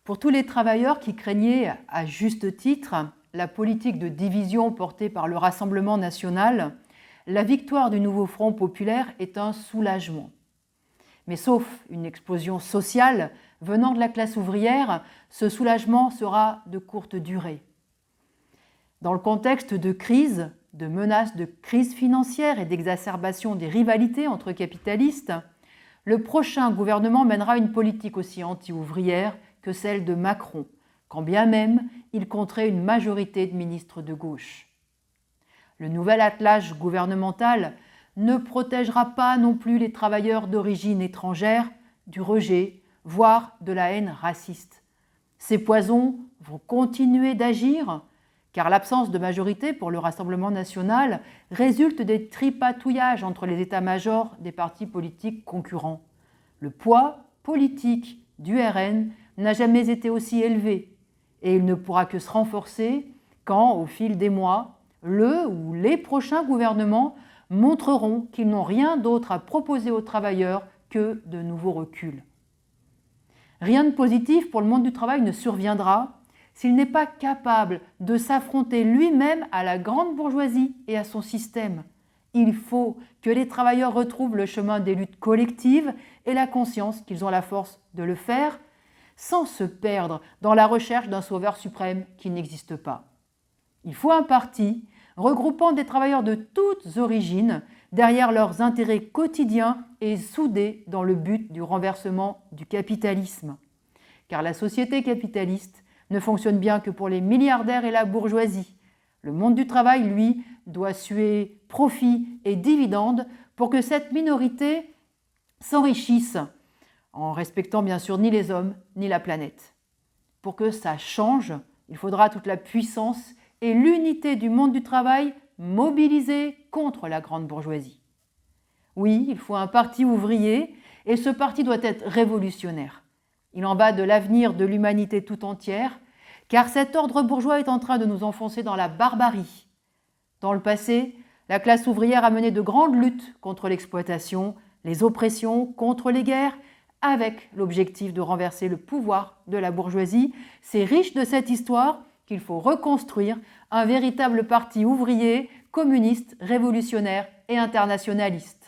Pour tous les travailleurs qui craignaient, à juste titre, la politique de division portée par le Rassemblement national, la victoire du nouveau Front populaire est un soulagement. Mais sauf une explosion sociale venant de la classe ouvrière, ce soulagement sera de courte durée. Dans le contexte de crise, de menaces de crise financière et d'exacerbation des rivalités entre capitalistes, le prochain gouvernement mènera une politique aussi anti-ouvrière que celle de Macron, quand bien même il compterait une majorité de ministres de gauche. Le nouvel attelage gouvernemental ne protégera pas non plus les travailleurs d'origine étrangère du rejet, voire de la haine raciste. Ces poisons vont continuer d'agir, car l'absence de majorité pour le Rassemblement national résulte des tripatouillages entre les états-majors des partis politiques concurrents. Le poids politique du RN n'a jamais été aussi élevé, et il ne pourra que se renforcer quand, au fil des mois, le ou les prochains gouvernements montreront qu'ils n'ont rien d'autre à proposer aux travailleurs que de nouveaux reculs. Rien de positif pour le monde du travail ne surviendra s'il n'est pas capable de s'affronter lui-même à la grande bourgeoisie et à son système. Il faut que les travailleurs retrouvent le chemin des luttes collectives et la conscience qu'ils ont la force de le faire sans se perdre dans la recherche d'un sauveur suprême qui n'existe pas. Il faut un parti regroupant des travailleurs de toutes origines derrière leurs intérêts quotidiens et soudés dans le but du renversement du capitalisme. Car la société capitaliste ne fonctionne bien que pour les milliardaires et la bourgeoisie. Le monde du travail, lui, doit suer profits et dividendes pour que cette minorité s'enrichisse, en respectant bien sûr ni les hommes ni la planète. Pour que ça change, il faudra toute la puissance et l'unité du monde du travail mobilisée contre la grande bourgeoisie. Oui, il faut un parti ouvrier et ce parti doit être révolutionnaire. Il en va de l'avenir de l'humanité tout entière, car cet ordre bourgeois est en train de nous enfoncer dans la barbarie. Dans le passé, la classe ouvrière a mené de grandes luttes contre l'exploitation, les oppressions, contre les guerres, avec l'objectif de renverser le pouvoir de la bourgeoisie. C'est riche de cette histoire qu'il faut reconstruire un véritable parti ouvrier, communiste, révolutionnaire et internationaliste.